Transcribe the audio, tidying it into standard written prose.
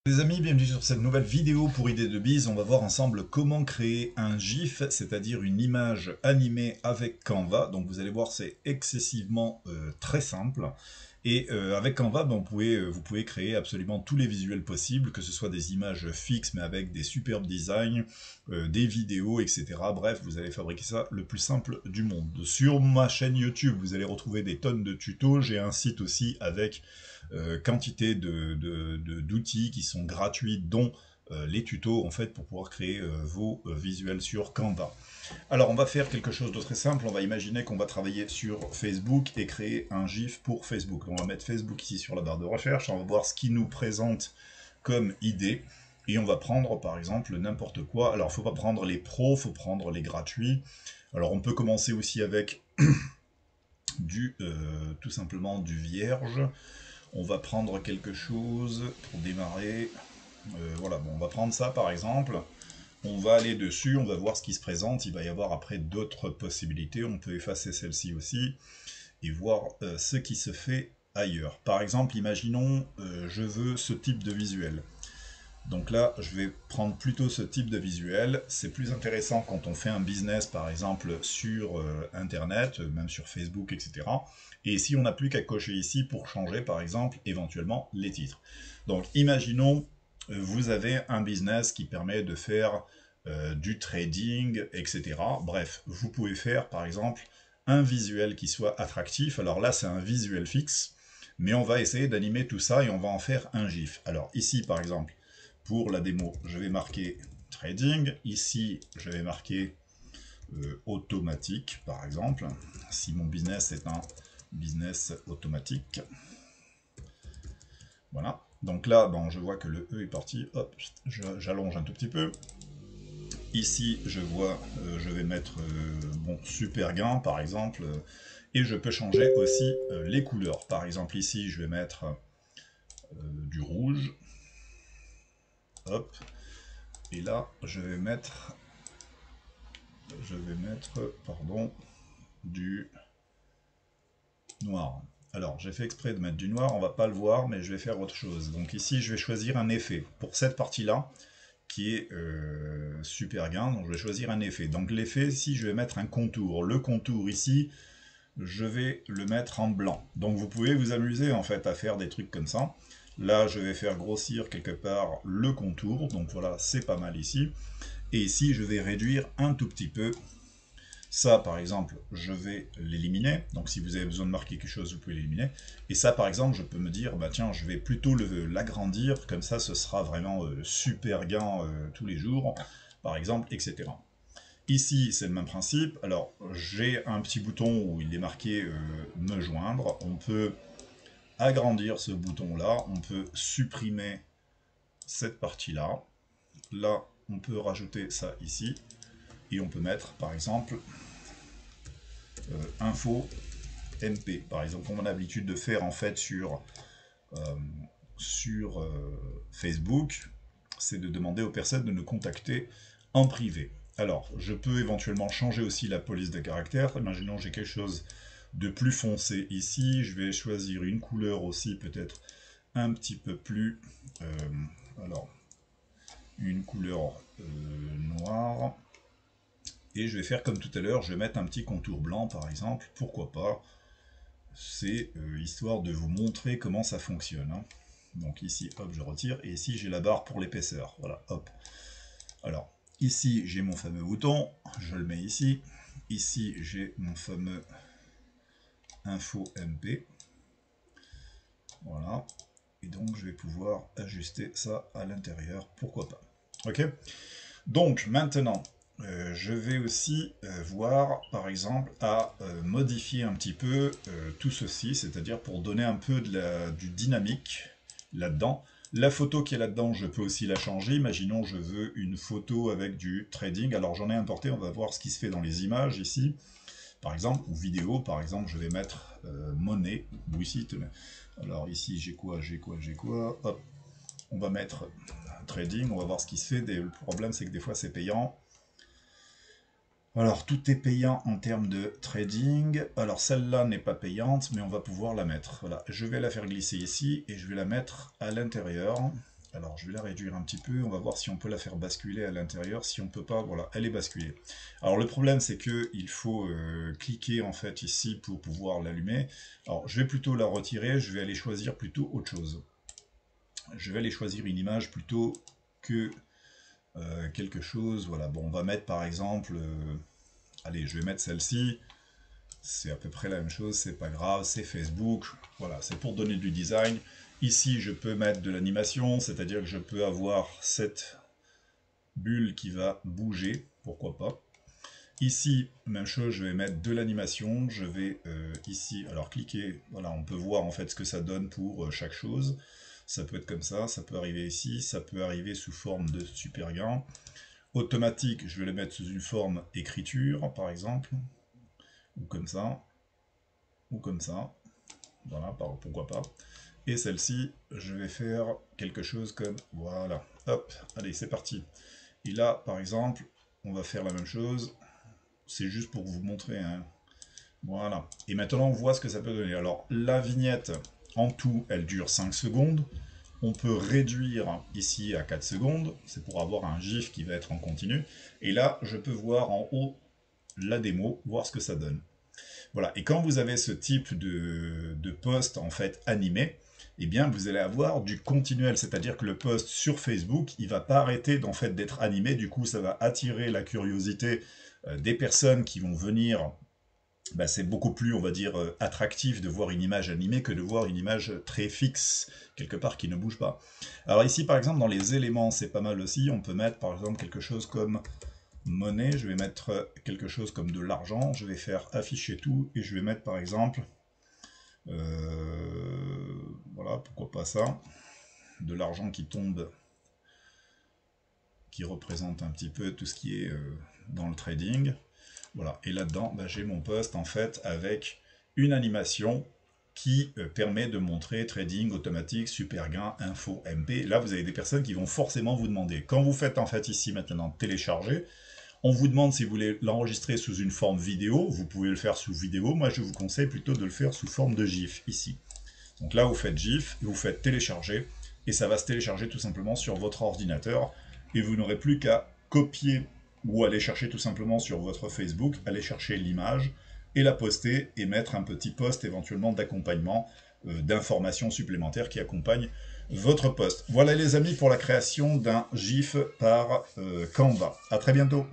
Les amis, bienvenue sur cette nouvelle vidéo pour Idées de Biz. On va voir ensemble comment créer un GIF, c'est-à-dire une image animée avec Canva. Donc vous allez voir, c'est excessivement très simple. Et avec Canva, ben, vous pouvez créer absolument tous les visuels possibles, que ce soit des images fixes mais avec des superbes designs, des vidéos, etc. Bref, vous allez fabriquer ça le plus simple du monde. Sur ma chaîne YouTube, vous allez retrouver des tonnes de tutos. J'ai un site aussi avec quantité d'outils qui sont gratuits, dont les tutos en fait pour pouvoir créer vos visuels sur Canva. Alors on va faire quelque chose de très simple, on va imaginer qu'on va travailler sur Facebook et créer un GIF pour Facebook. On va mettre Facebook ici sur la barre de recherche, on va voir ce qui nous présente comme idée. Et on va prendre par exemple n'importe quoi. Alors il ne faut pas prendre les pros, il faut prendre les gratuits. Alors on peut commencer aussi avec tout simplement du vierge. On va prendre quelque chose pour démarrer. Voilà, bon, on va prendre ça par exemple. On va aller dessus, on va voir ce qui se présente. Il va y avoir après d'autres possibilités. On peut effacer celle-ci aussi et voir ce qui se fait ailleurs. Par exemple, imaginons, je veux ce type de visuel. Donc là, je vais prendre plutôt ce type de visuel. C'est plus intéressant quand on fait un business, par exemple, sur Internet, même sur Facebook, etc. Et si on n'a plus qu'à cocher ici pour changer, par exemple, éventuellement, les titres. Donc, imaginons, vous avez un business qui permet de faire du trading, etc. Bref, vous pouvez faire, par exemple, un visuel qui soit attractif. Alors là, c'est un visuel fixe, mais on va essayer d'animer tout ça et on va en faire un GIF. Alors ici, par exemple, pour la démo, je vais marquer trading. Ici, je vais marquer automatique, par exemple, si mon business est un business automatique. Voilà. Donc là, bon, je vois que le E est parti. Hop, j'allonge un tout petit peu. Ici, je vois, je vais mettre bon, super gain, par exemple. Et je peux changer aussi les couleurs. Par exemple, ici, je vais mettre du rouge. Hop. Et là, pardon, du noir. Alors, j'ai fait exprès de mettre du noir, on va pas le voir, mais je vais faire autre chose. Donc ici, je vais choisir un effet. Pour cette partie-là, qui est super gain, donc je vais choisir un effet. Donc l'effet, ici, je vais mettre un contour. Le contour ici, je vais le mettre en blanc. Donc vous pouvez vous amuser en fait à faire des trucs comme ça. Là, je vais faire grossir quelque part le contour, donc voilà, c'est pas mal ici. Et ici, je vais réduire un tout petit peu. Ça, par exemple, je vais l'éliminer. Donc, si vous avez besoin de marquer quelque chose, vous pouvez l'éliminer. Et ça, par exemple, je peux me dire, bah tiens, je vais plutôt l'agrandir. Comme ça, ce sera vraiment super gain tous les jours, par exemple, etc. Ici, c'est le même principe. Alors, j'ai un petit bouton où il est marqué me joindre. On peut agrandir ce bouton-là. On peut supprimer cette partie-là. Là, on peut rajouter ça ici. Et on peut mettre, par exemple, info MP, par exemple, comme on a l'habitude de faire en fait Facebook, c'est de demander aux personnes de nous contacter en privé. Alors, je peux éventuellement changer aussi la police de caractère. Imaginons j'ai quelque chose de plus foncé ici. Je vais choisir une couleur aussi peut-être un petit peu plus... alors, une couleur noire. Et je vais faire comme tout à l'heure, je vais mettre un petit contour blanc par exemple, pourquoi pas. C'est histoire de vous montrer comment ça fonctionne. Hein. Donc ici, hop, je retire, et ici j'ai la barre pour l'épaisseur. Voilà, hop. Alors, ici j'ai mon fameux bouton, je le mets ici. Ici j'ai mon fameux info MP. Voilà. Et donc je vais pouvoir ajuster ça à l'intérieur, pourquoi pas. Ok. Donc maintenant, je vais aussi voir, par exemple, à modifier un petit peu tout ceci, c'est-à-dire pour donner un peu du dynamique là-dedans. La photo qui est là-dedans, je peux aussi la changer. Imaginons, je veux une photo avec du trading. Alors j'en ai importé, on va voir ce qui se fait dans les images ici, par exemple, ou vidéo, par exemple, je vais mettre monnaie, ou ici, alors ici j'ai quoi, hop, on va mettre trading, on va voir ce qui se fait. Le problème, c'est que des fois, c'est payant. Alors, tout est payant en termes de trading. Alors, celle-là n'est pas payante, mais on va pouvoir la mettre. Voilà, je vais la faire glisser ici et je vais la mettre à l'intérieur. Alors, je vais la réduire un petit peu. On va voir si on peut la faire basculer à l'intérieur. Si on peut pas, voilà, elle est basculée. Alors, le problème, c'est que il faut cliquer, en fait, ici pour pouvoir l'allumer. Alors, je vais plutôt la retirer. Je vais aller choisir plutôt autre chose. Je vais aller choisir une image plutôt que quelque chose. Voilà, bon, on va mettre, par exemple... allez, je vais mettre celle-ci. C'est à peu près la même chose, c'est pas grave, c'est Facebook. Voilà, c'est pour donner du design. Ici, je peux mettre de l'animation, c'est-à-dire que je peux avoir cette bulle qui va bouger, pourquoi pas. Ici, même chose, je vais mettre de l'animation. Je vais ici, alors cliquer, voilà, on peut voir en fait ce que ça donne pour chaque chose. Ça peut être comme ça peut arriver ici, ça peut arriver sous forme de super gain. Automatique, je vais le mettre sous une forme écriture, par exemple, ou comme ça, ou comme ça. Voilà, pourquoi pas. Et celle-ci, je vais faire quelque chose comme... Voilà. Hop, allez, c'est parti. Et là, par exemple, on va faire la même chose. C'est juste pour vous montrer. Hein. Voilà. Et maintenant, on voit ce que ça peut donner. Alors, la vignette, en tout, elle dure 5 secondes. On peut réduire ici à 4 secondes. C'est pour avoir un GIF qui va être en continu. Et là, je peux voir en haut la démo, voir ce que ça donne. Voilà, et quand vous avez ce type de post en fait animé, eh bien vous allez avoir du continuel, c'est-à-dire que le post sur Facebook, il va pas arrêter en fait d'être animé, du coup ça va attirer la curiosité des personnes qui vont venir. Bah, c'est beaucoup plus, on va dire, attractif de voir une image animée que de voir une image très fixe, quelque part qui ne bouge pas. Alors ici par exemple dans les éléments, c'est pas mal aussi, on peut mettre par exemple quelque chose comme monnaie, je vais mettre quelque chose comme de l'argent, je vais faire afficher tout et je vais mettre par exemple, voilà, pourquoi pas ça, de l'argent qui tombe, qui représente un petit peu tout ce qui est dans le trading. Voilà, et là-dedans, bah, j'ai mon post en fait avec une animation qui permet de montrer trading automatique, super gain, info, MP. Là, vous avez des personnes qui vont forcément vous demander, quand vous faites en fait ici maintenant télécharger, on vous demande si vous voulez l'enregistrer sous une forme vidéo, vous pouvez le faire sous vidéo, moi je vous conseille plutôt de le faire sous forme de GIF, ici. Donc là vous faites GIF, vous faites télécharger, et ça va se télécharger tout simplement sur votre ordinateur, et vous n'aurez plus qu'à copier ou aller chercher tout simplement sur votre Facebook, aller chercher l'image, et la poster, et mettre un petit post éventuellement d'accompagnement, d'informations supplémentaires qui accompagnent votre post. Voilà les amis pour la création d'un GIF par Canva. À très bientôt.